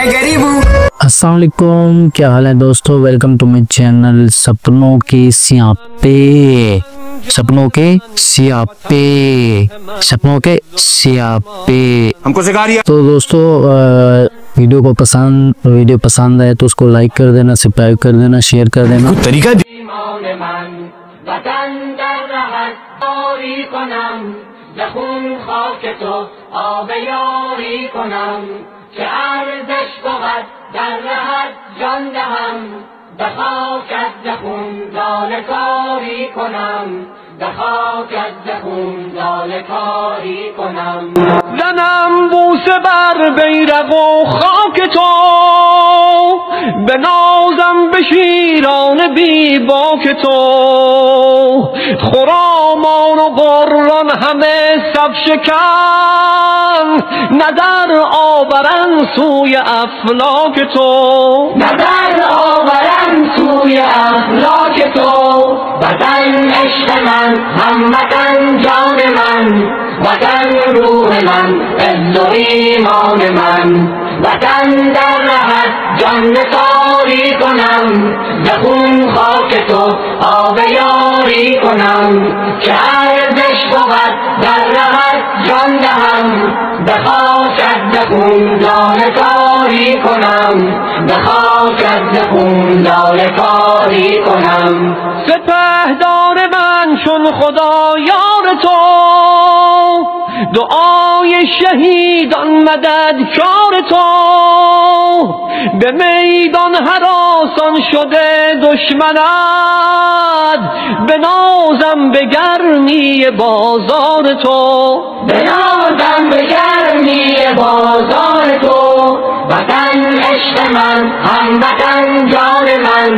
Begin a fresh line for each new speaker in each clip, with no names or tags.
मैं गरीब हूँ।
अस्सलाम वालेकुम, क्या हाल है दोस्तों। वेलकम टू माई चैनल सपनों के सियापे। सपनों के सियापे, सपनों के सियापे
हमको सिखा दिया।
तो दोस्तों वीडियो पसंद आए तो उसको लाइक कर देना, सब्सक्राइब कर देना, शेयर कर देना।
कुछ तरीका
زخون خاک تو آب یاری کنم که ارزش بود در رهت جان دهم به خاکت زخون لاله کاری کنم به خاکت زخون لاله کاری کنم زنم بوسه بر بیرق و خاک تو به نازم به شیران بی باک تو خرامان و قران همه صف شکن نظر آورن سوی افلاک تو نظر آورن سوی افلاک تو وطن عشق من هموطن جان من وطن روح من عز و ایمان من وطن در رهت جان نثاری کنم به خون خاک تو آب یاری کنم که ارزش بود در رهت جان دهم به خاکت ز خون لاله کاری کنم به خاکت ز خون لاله کاری کنم سپهدار من چون خدا یار تو دعای شهیدان مددکار تو به میدان هراسان شده دشمنت به نازم به گرمی بازار تو به نازم به گرمی بازار تو وطن عشق من هموطن جان من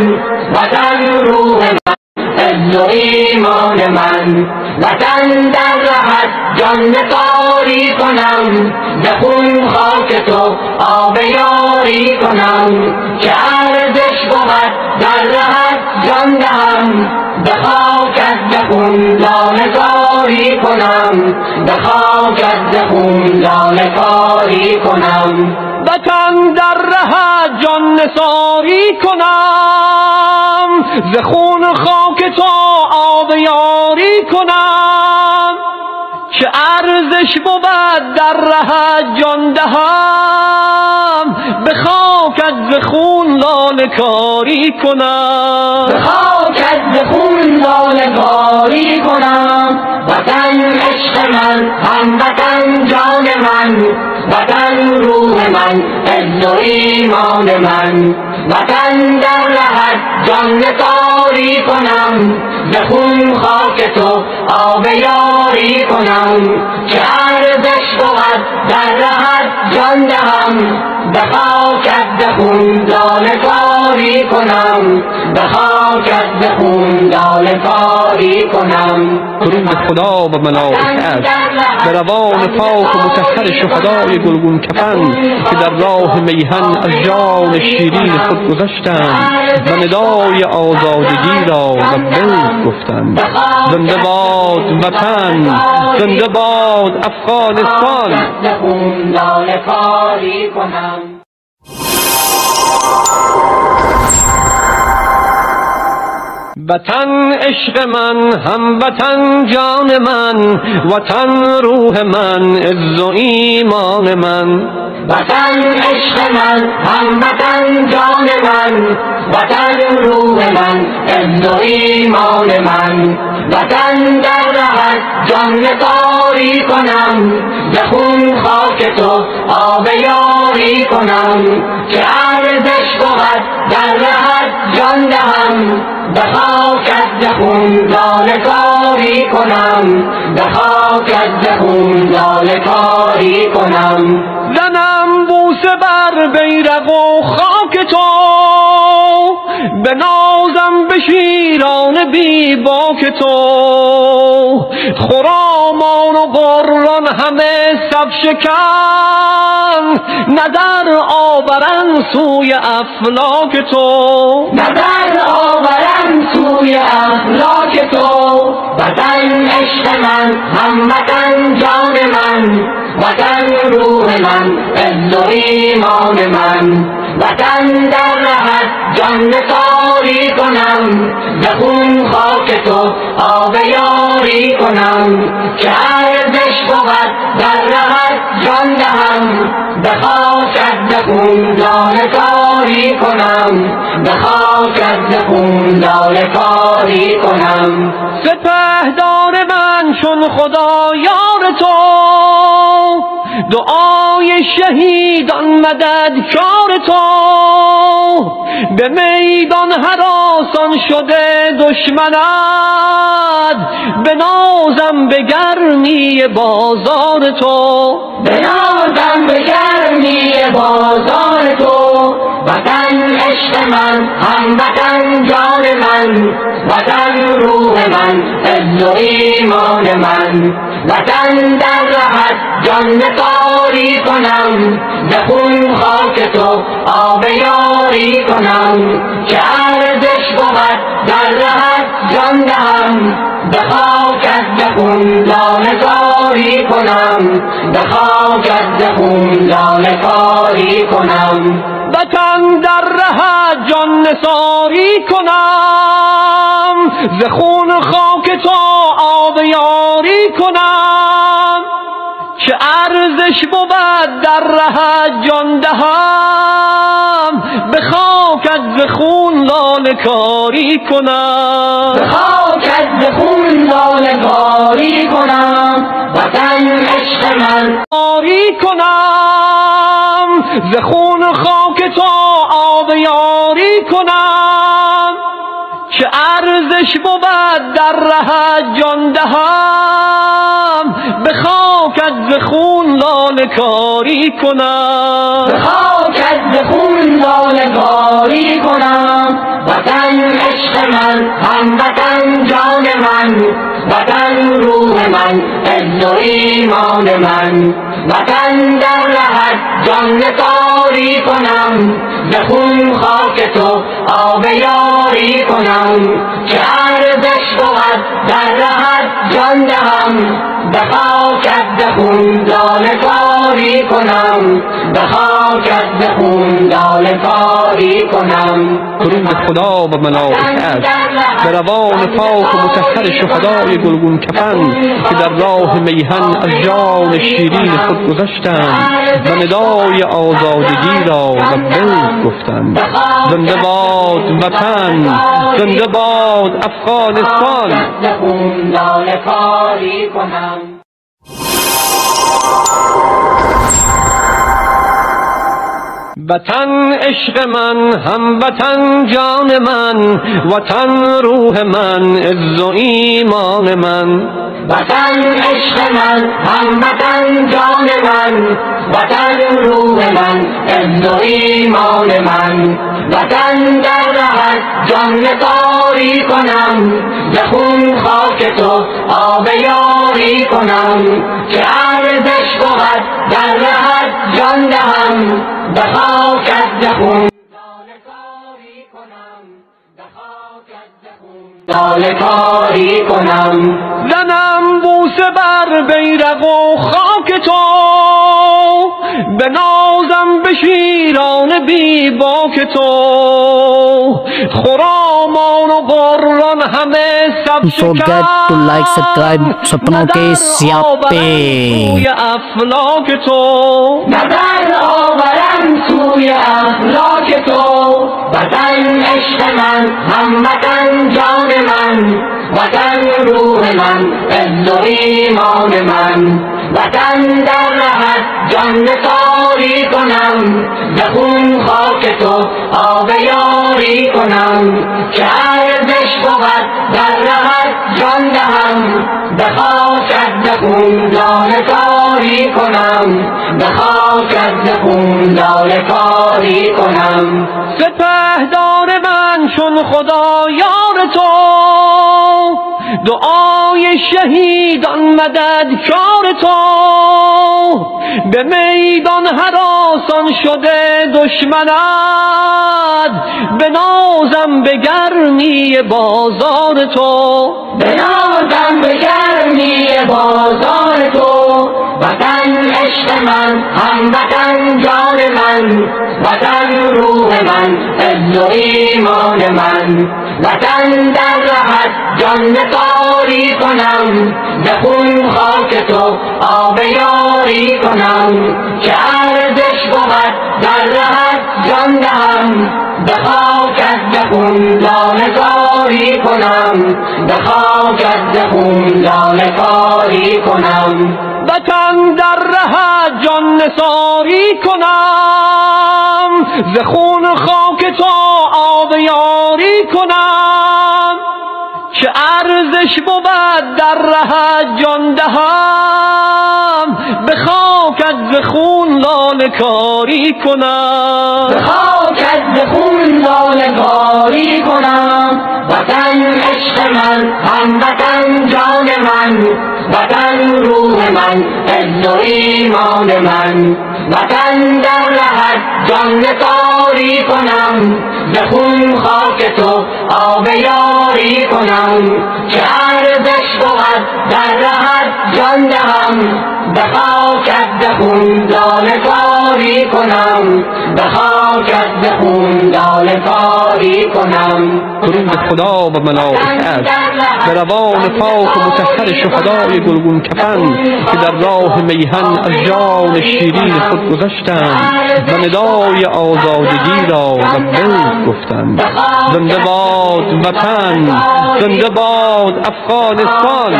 وطن روح من عز و ایمان من وطن در رهت جان نثاری کنم به خون خاک تو آب یاری کنم که ارزش بود در رهت جان دهم به خاکت ز خون لاله کاری کنم به خاکت ز خون لاله کاری کنم وطن در رهت جان نثاری کنم ز خون خاک تو آب یاری کنم که ارزش بود در رهت جان دهم به خاکت ز خون لاله کاری کنم به خاکت ز خون لاله کاری کنم وطن عشق من هموطن جان من وطن روح من عز و ایمان من وطن در رهت جان نثاری کنم به خون خاک تو آب یاری کنم که ارزش بود در رهت جان دهم به خاکت ز خون لاله کاری کنم به خاکت ز خون لاله کاری کنم
درود خدا و ملائکت به روان پاک و مطهر شهدای گلگون کفن که در راه میهن از جان شیرین خود گذشتند و ندای آزادگی را لبیک گفتند. زنده باد وطن، زنده باد افغانستان. وطن عشق من هموطن جان من وطن روح من عز و ایمان من
وطن عشق من هموطن جان من وطن روح من عز و ایمان من وطن در رهت جان نثاری کنم به خون خاک تو آب یاری کنم که ارزش بود در رهت جان دهم به خاکت ز خون لاله کاری کنم به خاکت ز خون لاله کاری کنم
زنم بوسه بر بیرق و خاک تو به نازم به شیران بی باک تو خرامان و قران همه صف شکن نظر آورن سوی افلاک تو
نظر آورن سوی افلاک تو وطن عشق من هموطن جان من وطن روح من عز و ایمان من وطن در رهت جان نثاری کنم به خون خاک تو آب یاری کنم که ارزش بود در رهت جان دهم به خاکت به خون لاله کاری کنم به خاکت به خون لاله کاری کنم
سپهدار من چون خدا یار تو دعای شهیدان مددکار تو به میدان هراسان شده دشمنت به نازم به گرمی بازار تو
به نازم به گرمی بازار تو وطن عشق من هموطن جان من وطن روح من عز و ایمان من وطن در رهت جان نثاری کنم به خون خاک تو آب یاری کنم که ارزش بود در رهت جان دهم به خاکت به خون لاله کاری کنم به خاکت به خون لاله کاری کنم
وطن در رهت جان نثاری کنم ز خون خاک تو آب یاری کنم که ارزش بود در رهت جان دهم به خاکت ز خون لاله کاری کنم
به خاکت ز خون لاله کاری کنم وطن عشق من
کاری کنم ز خون خاک تو آب یاری کنم که ارزش بود در رهت جان دهم به خاکت ز خون لاله کاری کنم
به خاکت ز خون لاله کاری کنم وطن عشق من هموطن جان من وطن روح من عز و ایمان من وطن در رهت جان نثاری کنم به خون خاک تو آب یاری کنم که ارزش بود در رهت جان دهم به خاکت به خون لاله کاری کنم به خاکت به خون لاله کاری کنم
درود خدا و ملائکت به روان پاک و مطهر شهدای گلگون کفن که در راه میهن از جان شیرین خود گذشتند و ندای آزادگی را لبیک گفتند. زنده باد وطن، زنده باد افغانستان. وطن عشق من، هموطن جان من، وطن روح من، عز و ایمان من.
وطن عشق من، هموطن جان من، وطن روح من، عز و ایمان من. وطن در رهت جان نثاری کنم، به خون خاک تو آب یاری کنم، که ارزش بود در رهت جان دهم، به خاکت به خون لاله کاری کنم.
زنم بوسه بر بیرق و خاک تو، به نازم به شیران بی باک تو، خرامان و قران همه سب
Don't forget to like, subscribe सपनों के स्यापे.
افلاک تو
نظر آورم سوی افلاک تو. وطن عشق من، هموطن جان من، وطن روح من، عز و ایمان من. وطن در رهت جان نثاری کنم، به خون خاک تو آب یاری کنم، که ارزش بود در رهت جان دهم، به خاکت به خون لاله کاری کنم، به خاکت به خون لاله کاری کنم.
سپهدار من چون خدا یار تو، دعای شهیدان مددکار تو، به میدان هراسان شده دشمنت، به نازم به گرمی بازار تو،
به نازم به گرمی بازار تو. وطن عشق من هموطن جان من وطن روح من عز و ایمان من وطن در رهت جان نثاری کنم به خون خاک تو آب یاری کنم که ارزش بود در رهت جان دهم به خاکت به خون لاله زاری کنم به خاکت به خون لاله کاری کنم
وطن در ره جان نثاری کنم ز خون خاک تو آب یاری کنم چه ارزش بود در ره جان دهم به خاکت ز خون لاله کاری کنم
به خاکت به خون لاله کاری کنم وطن عشق من هموطن جان من وطن روح من عز و ایمان من وطن در رهت جان نثاری کنم به خون خاک تو آب یاری کنم که ارزش بود در رهت جان دهم به خاکت به خون لاله کاری کنم به خاکت به خون لاله کاری کنم
درود خدا و ملائکت به روان پاک و مطهر شهدای گلگون کفن که در راه میهن از جان شیرین خود گذشتند و ندای آزادگی را لبیک گفتند. زنده باد وطن، زنده باد افغانستان.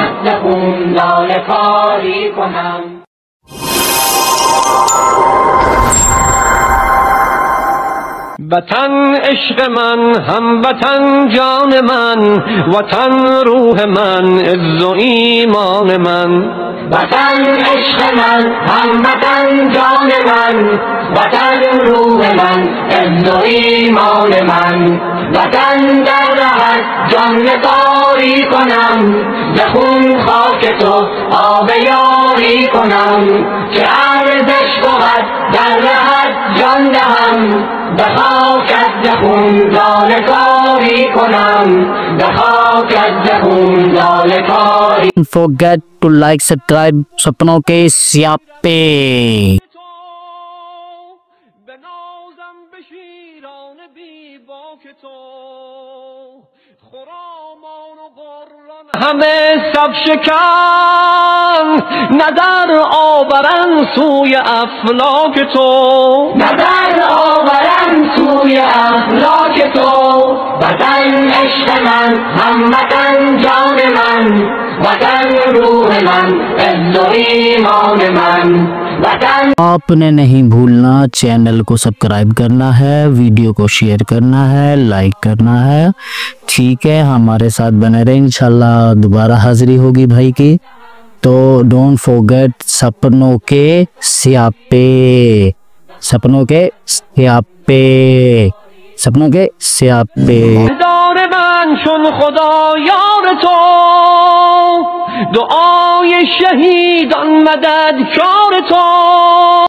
وطن عشق من، هموطن جان من، وطن روح من، عز و ایمان من.
وطن عشق من، هموطن جان من، وطن روح من، عز و ایمان من. وطن در رهت جان نثاری کنم، به خون خاک تو آب یاری کنم، که ارزش بود در رهت جان دهم، به خاکت به خون لاله کاری کنم، به خاکت به خون لاله کاری.
Don't forget to like, subscribe सपनों के स्यापे.
همه سب شکن نظر آورن سوی افلاک تو،
نظر آورن سوی افلاک تو. وطن عشق من، هموطن جان من، وطن روح من، عز و ایمان من. وطن
आपने नहीं भूलना चैनल को सब्सक्राइब करना है, वीडियो को शेयर करना है, लाइक करना है. ठीक है, हमारे साथ बने रहे, इंशाल्लाह दोबारा हाजिरी होगी भाई की. तो डोंट फॉरगेट सपनों के स्यापे, सपनों के स्यापे, सपनों के स्यापे.
دار من چون خدا یار تو، دعای شهیدان مدد کار تو.